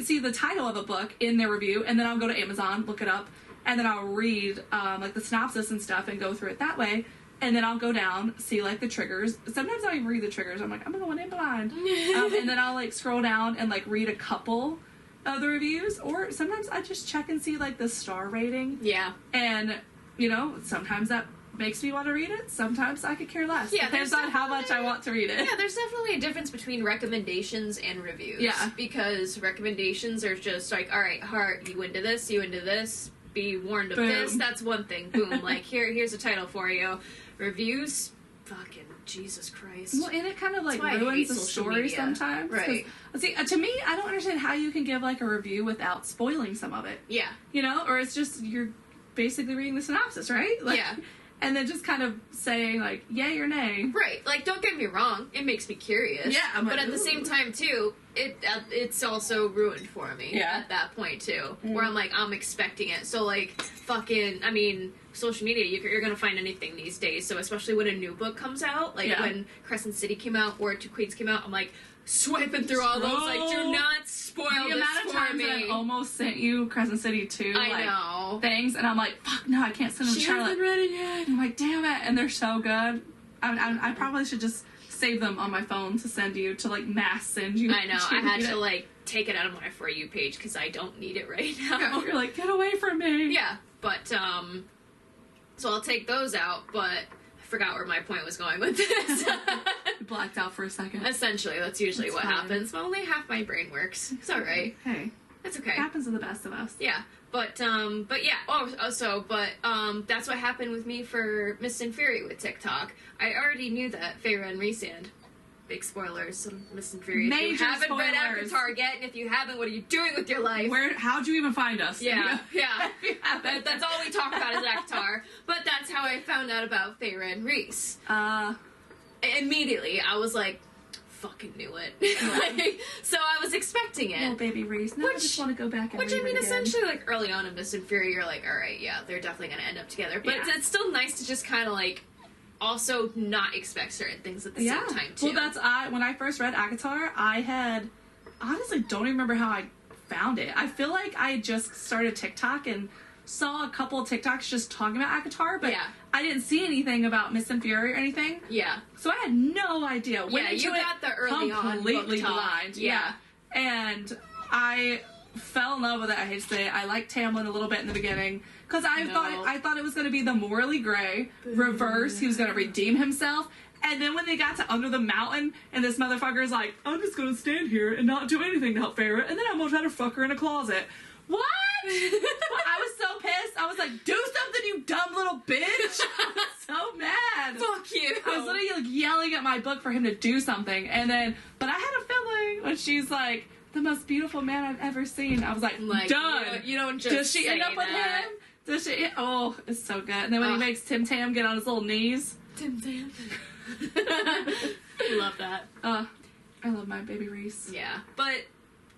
see the title of a book in their review, and then I'll go to Amazon, look it up, and then I'll read like the synopsis and stuff and go through it that way. And then I'll go down, see, like, the triggers. Sometimes I even read the triggers. I'm like, I'm going in blind. And then I'll, like, scroll down and, like, read a couple of the reviews. Or sometimes I just check and see, like, the star rating. Yeah. And, you know, sometimes that makes me want to read it. Sometimes I could care less. Yeah, depends on how much I want to read it. Yeah, there's definitely a difference between recommendations and reviews. Yeah. Because recommendations are just like, all right, heart, you into this, be warned of this. That's one thing. Boom. Like, here's a title for you. Reviews, fucking Jesus Christ. Well, and it kind of like ruins the story sometimes. Right. See, to me, I don't understand how you can give like a review without spoiling some of it. Yeah. You know, or it's just you're basically reading the synopsis, right? Like, yeah. And then just kind of saying like yay or nay. Right. Like, don't get me wrong, it makes me curious. Yeah. But at the same time too, it's also ruined for me. Yeah. At that point too, where I'm like, I'm expecting it. So like, fucking, I mean, social media, you're gonna find anything these days. So especially when a new book comes out, like when Crescent City came out or Two Queens came out, I'm like swiping through all those, like, do not spoil the this amount of for times me. that I almost sent you Crescent City 2 I know. things, and I'm like, fuck no, I can't send them to She Charlotte. hasn't read it yet. I'm like, damn it, and they're so good. I probably should just save them on my phone to send you, to like mass send you. I know. I had to like take it out of my For You page because I don't need it right now. Yeah, you're like, get away from me. Yeah, but so I'll take those out. But I forgot where my point was going with this. Blacked out for a second. Essentially, that's usually It's what fine. happens. But only half my brain works. It's all right. Hey, It's okay. it happens to the best of us. Yeah. But yeah. That's what happened with me for Mist and Fury with TikTok. I already knew that Feyre and Rhysand. Big spoilers, some Mist and Fury. Major if you haven't read spoilers. Avatar yet, and if you haven't, what are you doing with your life? How'd you even find us? Yeah. That's all we talk about is Avatar. But that's how I found out about Feyre and Rhys. Immediately, I was like, fucking knew it. So I was expecting it. Oh, baby Reese. Now I just want to go back and read it again. Essentially, like, early on in Mist and Fury, you're like, alright, yeah, they're definitely gonna end up together. But it's still nice to just kind of, like, also not expect certain things at the same time, too. Well, when I first read Avatar, I honestly don't even remember how I found it. I feel like I had just started TikTok and saw a couple of TikToks just talking about Avatar, but I didn't see anything about Mist and Fury or anything. Yeah. So I had no idea. You got the early on completely book talk. blind. Yeah. And I fell in love with it. I hate to say it. I liked Tamlin a little bit in the beginning because I thought it was going to be the morally gray reverse. He was going to redeem himself. And then when they got to Under the Mountain, and this motherfucker's like, I'm just going to stand here and not do anything to help Feyre, and then I'm going to try to fuck her in a closet. What? I was so pissed. I was like, do something, you dumb little bitch. I was so mad. Fuck you. I was literally like yelling at my book for him to do something. And then, but I had a feeling when she's like, the most beautiful man I've ever seen. I was like done. You don't just Does she end up with him? Does she? Oh, it's so good. And then when he makes Tim Tam get on his little knees. Tim Tam. Love that. I love my baby Reese. Yeah, but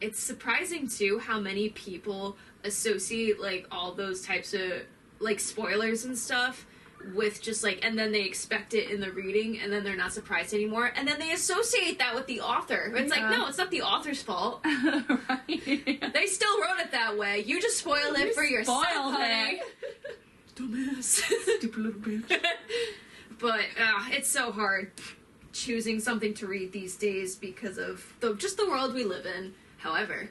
it's surprising too how many people associate like all those types of like spoilers and stuff with just like, and then they expect it in the reading and then they're not surprised anymore, and then they associate that with the author. It's like, no, it's not the author's fault. Right. They still wrote it that way. You just spoiled it for yourself, honey. Dumbass. Stupid little bitch. But it's so hard choosing something to read these days because of just the world we live in. However,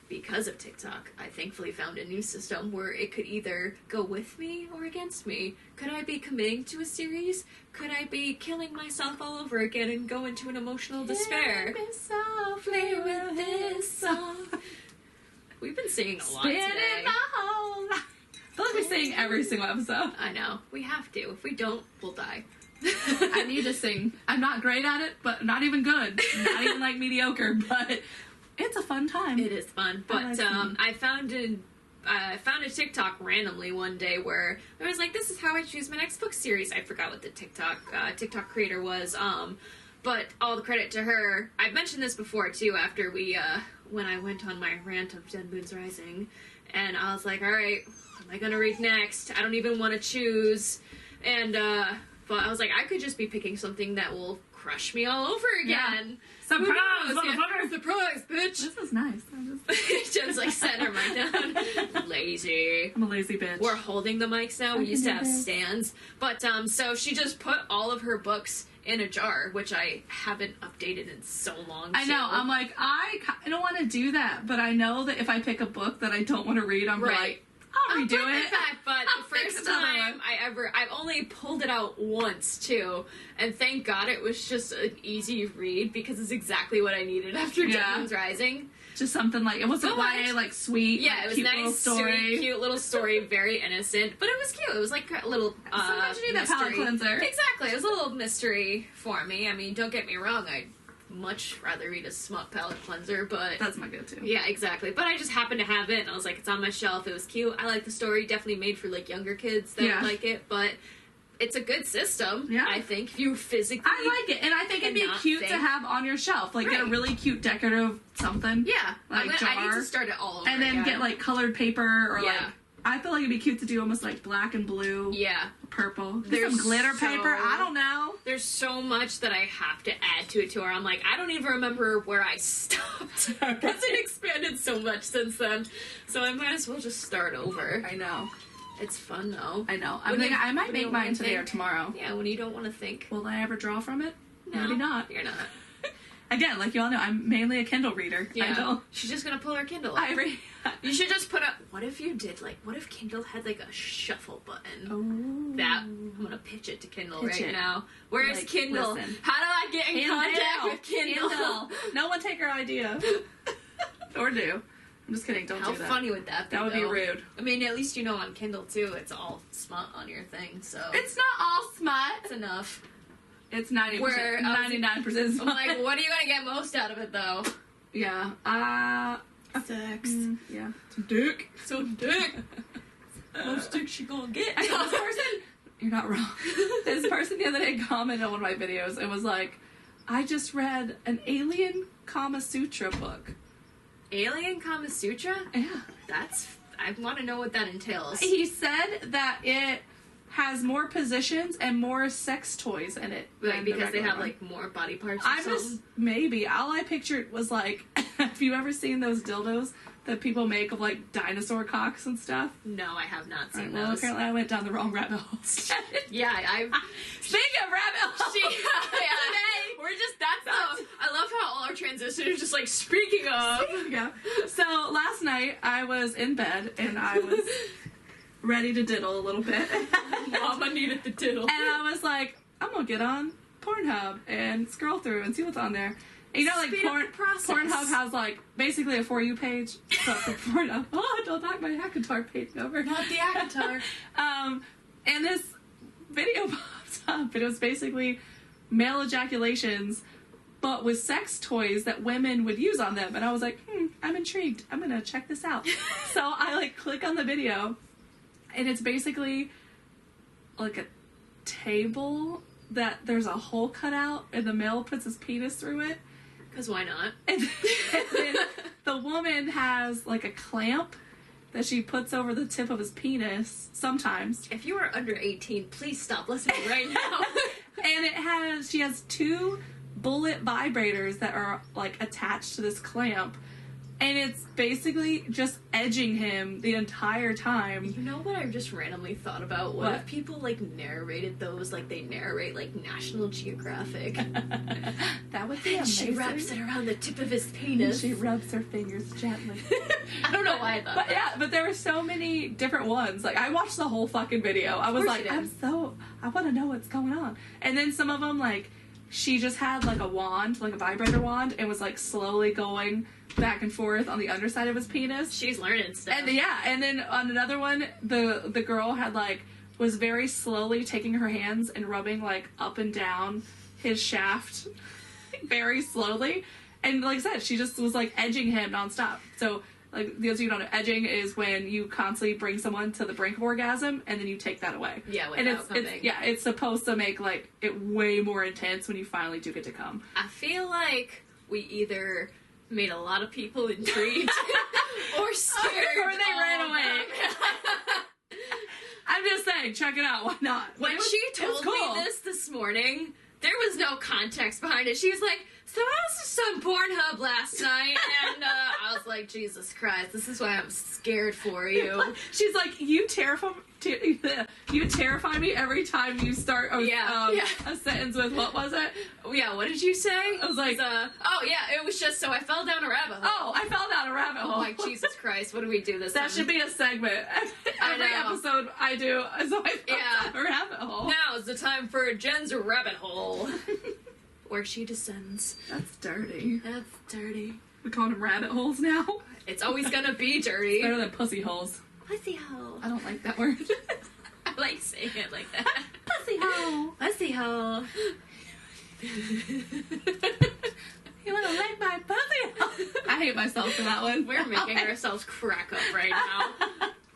because of TikTok, I thankfully found a new system where it could either go with me or against me. Could I be committing to a series? Could I be killing myself all over again and go into an emotional despair? Kill me softly with this song. We've been singing a lot Spinning today. my whole life. I feel like we sing every single episode. I know. We have to. If we don't, we'll die. I need to sing. I'm not great at it, but not even good. Not even like mediocre, but it's a fun time. It is fun. But I found a TikTok randomly one day where I was like, this is how I choose my next book series. I forgot what the TikTok creator was. But all the credit to her. I've mentioned this before too after when I went on my rant of Dead Moon's Rising. And I was like, all right, what am I going to read next? I don't even want to choose. And, but I was like, I could just be picking something that will crush me all over again. Yeah. Surprise, motherfucker! Surprise, bitch! This is nice. Jen's like, set her mic down. Lazy. I'm a lazy bitch. We're holding the mics now. We used to have stands. But, so she just put all of her books in a jar, which I haven't updated in so long. I know. I'm like, I don't want to do that, but I know that if I pick a book that I don't want to read, I'm like, I'll redo it. But the first time I've only pulled it out once too, and thank God it was just an easy read because it's exactly what I needed after Dead Moon's Rising. Just something like, it wasn't YA, like sweet. Yeah, like, it was cute nice, little story. sweet, cute little story, very innocent, but it was cute. It was like a little sometimes you need that palate cleanser. Exactly, it was a little mystery for me. I mean, don't get me wrong, I'd much rather read a Smut palate cleanser, but that's my go-to. Yeah, exactly. But I just happened to have it, and I was like, it's on my shelf. It was cute. I like the story. Definitely made for like younger kids that would like it, but it's a good system. Yeah, I think if you physically, I like it, and I think it'd be cute to have on your shelf, like get a really cute decorative something. Yeah, like jar. I need to start it all over and then get like colored paper or like. I feel like it'd be cute to do almost like black and blue. Yeah. Purple. There's some glitter paper. I don't know. There's so much that I have to add to it where I'm like, I don't even remember where I stopped. Because it expanded so much since then. So I might as well just start over. I know. It's fun though. I know. I might make mine today or tomorrow. Yeah, when you don't want to think. Will I ever draw from it? No, maybe not. You're not. Again, like you all know, I'm mainly a Kindle reader. Yeah. She's just gonna pull her Kindle out. I read. You should just put up. What if you did what if Kindle had like a shuffle button? Oh. That I'm gonna pitch it to Kindle now. Where's Kindle? Listen. How do I get in contact with Kindle? No one take her idea. Or do. I'm just kidding. Don't do that. How funny would that be? That would be rude. I mean, at least you know on Kindle too, it's all smut on your thing. So it's not all smut. It's enough. It's 90%. 99% smut. I'm like, what are you gonna get most out of it though? Yeah. Sex. Yeah. Some dick. Some dick. Most dick she gonna get. I know this person. You're not wrong. This person the other day commented on one of my videos and was like, I just read an alien Kama Sutra book. Alien Kama Sutra? Yeah. I want to know what that entails. He said that it has more positions and more sex toys in it. Like, because they have, like, more body parts or something? Maybe. All I pictured was, like, have you ever seen those dildos that people make of, like, dinosaur cocks and stuff? No, I have not seen those. Well, apparently I went down the wrong rabbit hole. Yeah, Speaking of rabbit holes, we're just, I love how all our transitions this, and it's just like, speaking of. Yeah. So last night I was in bed and I was ready to diddle a little bit. Mama needed the diddle. And I was like, I'm gonna get on Pornhub and scroll through and see what's on there. And you know, like Pornhub has like basically a For You page. So for Pornhub. Oh, don't knock my Akatar page over. Not the Akatar. And this video popped up, and it was basically male ejaculations, but with sex toys that women would use on them. And I was like, I'm intrigued. I'm gonna check this out. So I like click on the video, and it's basically like a table that there's a hole cut out, and the male puts his penis through it. Because why not? And then the woman has like a clamp that she puts over the tip of his penis sometimes. If you are under 18, please stop listening right now. And she has 2 bullet vibrators that are like attached to this clamp. And it's basically just edging him the entire time. You know what I just randomly thought about? What if people, like, narrated those like they narrate, like, National Geographic? That would be amazing. She wraps it around the tip of his penis. She rubs her fingers gently. I don't know why I thought that. Yeah, but there were so many different ones. Like, I watched the whole fucking video. I was like, I want to know what's going on. And then some of them, like, she just had, like, a wand, like a vibrator wand, and was, like, slowly going back and forth on the underside of his penis. She's learning stuff. And yeah, and then on another one, the girl had like was very slowly taking her hands and rubbing like up and down his shaft very slowly. And like I said, she just was like edging him nonstop. So like those of you who don't know, edging is when you constantly bring someone to the brink of orgasm and then you take that away. Yeah, and it's supposed to make like it way more intense when you finally do get to come. I feel like we either made a lot of people intrigued or scared, or they ran away. I'm just saying, check it out. Why not? When she told me this morning, there was no context behind it. She was like, so I was just on Pornhub last night, and I was like, Jesus Christ, this is why I'm scared for you. She's like, you terrify me every time you start a sentence with, what was it? Yeah, what did you say? I was like, it was just, so I fell down a rabbit hole. Oh, I fell down a rabbit hole. I'm like, Jesus Christ, what do we do this time? That should be a segment. Every episode I do, so I fell down a rabbit hole. Now is the time for Jen's rabbit hole. Where she descends. That's dirty. That's dirty. We call them rabbit holes now? It's always gonna be dirty. It's better than pussy holes. Pussy hole. I don't like that word. I like saying it like that. Pussy hole. Pussy hole. You wanna lick my pussy hole? I hate myself for that one. We're making ourselves crack up right now.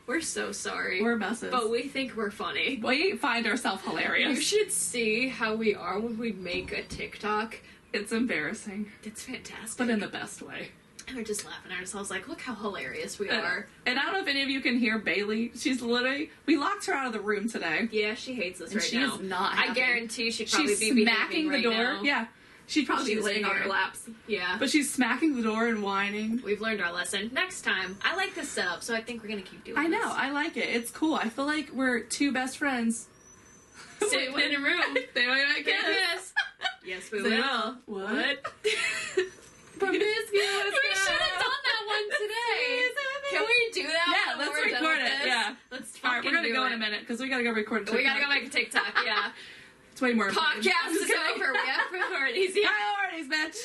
We're so sorry. We're messes. But we think we're funny. We find ourselves hilarious. You should see how we are when we make a TikTok. It's embarrassing. It's fantastic. But in the best way. And we're just laughing at ourselves like, look how hilarious we are. And I don't know if any of you can hear Bailey. She's literally... We locked her out of the room today. Yeah, she hates us and right now. She is not happy. I guarantee she'd probably she's be smacking the door. Now. Yeah. She'd probably be laying on her laps. Yeah. But she's smacking the door and whining. We've learned our lesson. Next time. I like this setup, so I think we're going to keep doing this. I know. I like it. It's cool. I feel like we're 2 best friends. Sitting in a room. They might kiss. Yes, we will. What? Promiscuous. We should have done that one today. Can we do that? Yeah, let's record it. Yeah. Let's All right, we're going to go in a minute because we got to go record a TikTok. We got to go make a TikTok, yeah. It's way more podcast is over. We have priorities. Yeah. Priorities, bitch.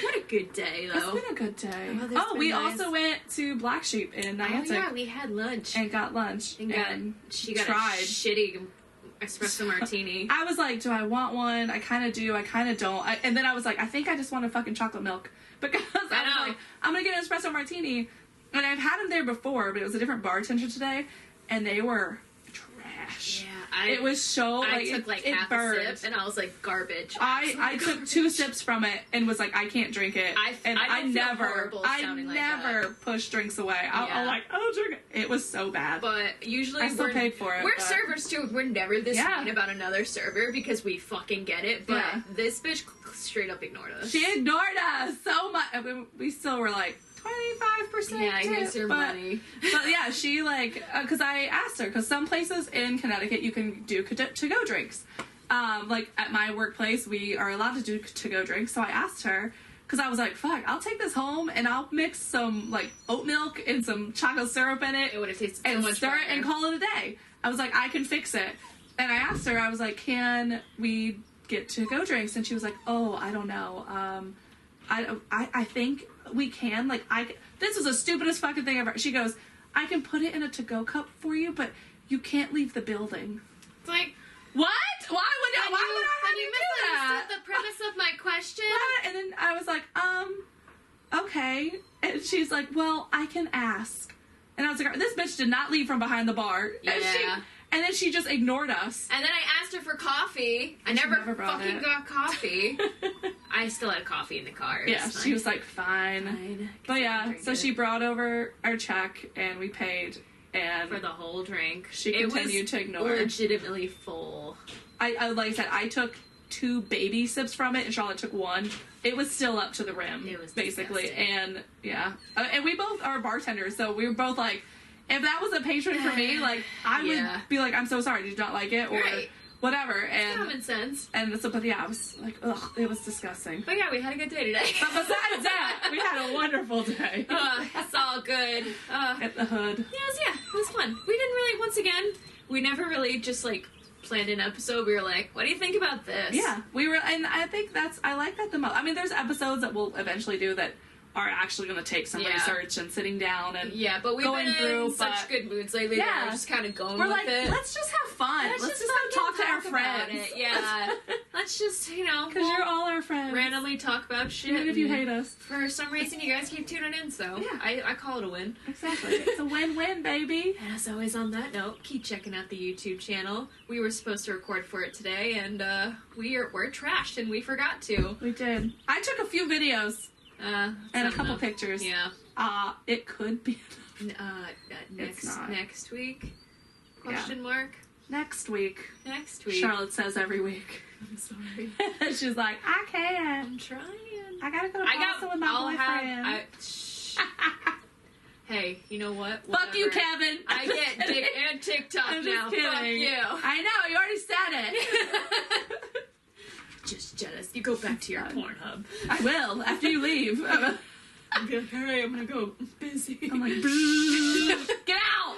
What a good day, though. It's been a good day. We also went to Black Sheep in Niantic. Oh, yeah, we had lunch. And got lunch. She got a shitty espresso martini. I was like, do I want one? I kind of do. I kind of don't. And then I was like, I think I just want a fucking chocolate milk. Because I was like, I'm going to get an espresso martini. And I've had them there before, but it was a different bartender today. And they were trash. Yeah. It was so, I took like half a sip, and I was like, garbage. I took 2 sips from it and was like, I can't drink it. I never push drinks away. I'm like, I'll drink it. It was so bad. But usually I still paid for it. We're servers too. We're never this mean about another server because we fucking get it. But this bitch straight up ignored us. She ignored us so much. I mean, we still were like, 25%. Yeah, here's your money. But yeah, she like, because I asked her, because some places in Connecticut you can do to-go drinks. like at my workplace, we are allowed to do to-go drinks. So I asked her, because I was like, fuck, I'll take this home and I'll mix some like oat milk and some chocolate syrup in it. It would have tasted so and much stir better. it and call it a day. I was like, I can fix it. And I asked her, I was like, can we get to-go drinks? And she was like, oh, I don't know. I think we can. Like, this is the stupidest fucking thing ever. She goes, I can put it in a to-go cup for you, but you can't leave the building. It's like, what? Why would I have you do that? The premise of my question. What? And then I was like, okay. And she's like, well, I can ask. And I was like, this bitch did not leave from behind the bar. Yeah. And then she just ignored us. And then I asked her for coffee. I never fucking got coffee. I still had coffee in the car. Yeah, she was like, fine. But yeah, so she brought over our check and we paid. And for the whole drink. She continued to ignore. Legitimately full. I like I said, I took 2 baby sips from it and Charlotte took 1. It was still up to the rim. It was basically. Disgusting. And yeah. And we both are bartenders, so we were both like, if that was a patron for me, like, I would be like, I'm so sorry, did you not like it? Or whatever. And common sense. And so, but yeah, I was like, ugh, it was disgusling. But yeah, we had a good day today. But besides that, we had a wonderful day. It's all good. At the hood. Yeah, it was fun. We didn't really, once again, we never really just like planned an episode. We were like, what do you think about this? Yeah, we were, and I think I like that the most. I mean, there's episodes that we'll eventually do that are actually going to take some research and sitting down and but we've going been through in such good moods lately that we're just kind of going we're with like, it. Let's just have fun. Let's just talk to our friends. Yeah. Let's just, because you're all our friends. Randomly talk about shit. Even if you hate us. For some reason, you guys keep tuning in, so I call it a win. Exactly. It's a win-win, baby. And as always, on that note, keep checking out the YouTube channel. We were supposed to record for it today, and we're trashed, and we forgot to. We did. I took a few videos. And a couple pictures. Yeah. It could be next week? Question mark? Next week. Next week. Charlotte says every week. I'm sorry. She's like, I can't. I'm trying. I gotta go to Boston with my boyfriend. Hey, you know what? Whatever. Fuck you, Kevin. I get Dick and TikTok I'm now. Just kidding. Fuck you. I know, you already said it. Just jealous. You go back to your Pornhub. I will, after you leave. I'm like, alright, I'm gonna go. I'm busy. I'm like, get out!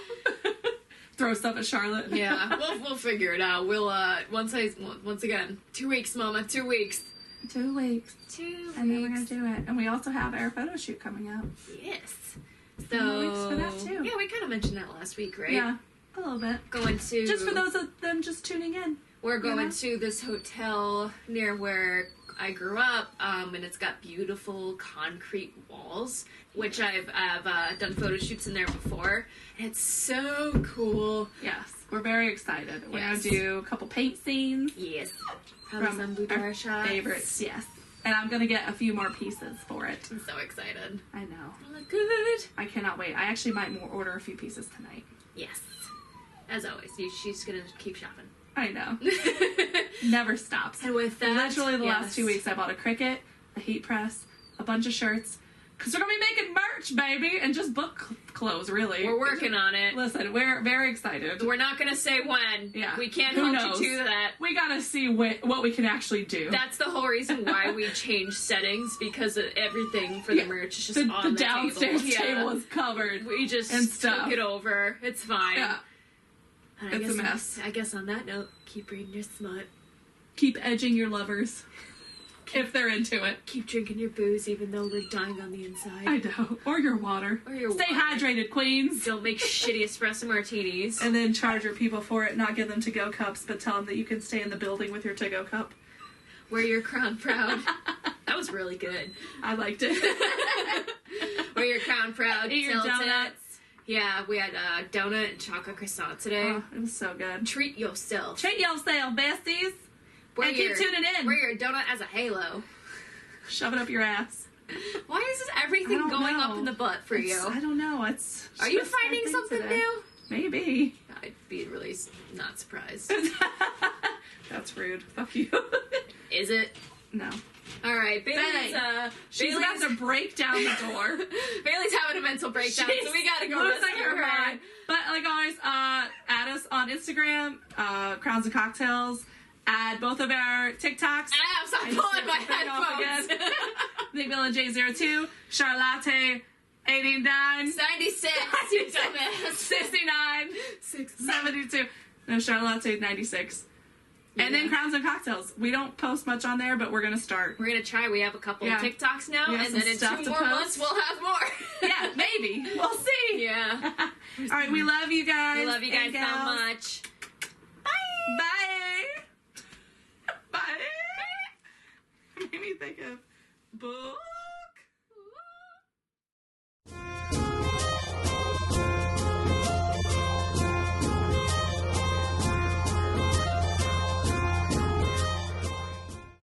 Throw stuff at Charlotte. Yeah, we'll figure it out. We'll, once again, 2 weeks, Mama, 2 weeks. 2 weeks. 2 weeks. And then we're gonna do it. And we also have our photo shoot coming up. Yes. So, weeks for that too. Yeah, we kind of mentioned that last week, right? Yeah, a little bit. Going to... Just for those of them just tuning in. We're going to this hotel near where I grew up, and it's got beautiful concrete walls, which I've done photo shoots in there before, and it's so cool. Yes, we're very excited. We're going to do a couple paint scenes. Yes. From our favorites, yes. And I'm going to get a few more pieces for it. I'm so excited. I know. I look good. I cannot wait. I actually might order a few pieces tonight. Yes. As always, she's going to keep shopping. I know. Never stops. And with that, literally the last 2 weeks, I bought a Cricut, a heat press, a bunch of shirts, because we're going to be making merch, baby, and just book clothes, really. We're working on it. Listen, we're very excited. We're not going to say when. Yeah. We can't hold you to that. We got to see what we can actually do. That's the whole reason why we changed settings, because everything for the merch is just on the downstairs table is covered. We just took it over. It's fine. Yeah. And it's a mess. I guess on that note, keep reading your smut. Keep edging your lovers. If they're into it. Keep drinking your booze even though we're dying on the inside. I know. Or your water. Stay hydrated, queens. Don't make shitty espresso martinis. And then charge your people for it. Not give them to-go cups, but tell them that you can stay in the building with your to-go cup. Wear your crown proud. That was really good. I liked it. Wear your crown proud. Eat your donuts. Yeah, we had a donut and chocolate croissant today. Oh, it was so good. Treat yourself. Treat yourself, besties. And keep tuning in. Wear your donut as a halo. Shove it up your ass. Why is everything going up in the butt for you? I don't know. Are you finding something new? Maybe. I'd be really not surprised. That's rude. Fuck you. Is it? No. All right, she's about to break down the door. Bailey's having a mental breakdown, so we gotta go rescue her. But like always, add us on Instagram, Crowns and Cocktails, Add both of our TikToks. Stop pulling my headphones. Nick Villa J02, Charlotte 89, 96. You dumbass. 69, 72. No, Charlotte 96. Yeah. And then Crowns and Cocktails. We don't post much on there, but we're going to start. We're going to try. We have a couple of TikToks now, and then in 2 more months we'll have more. Yeah, maybe. We'll see. Yeah. All right, we love you guys. We love you guys so much. Bye. Bye. Bye. Made me think of bull.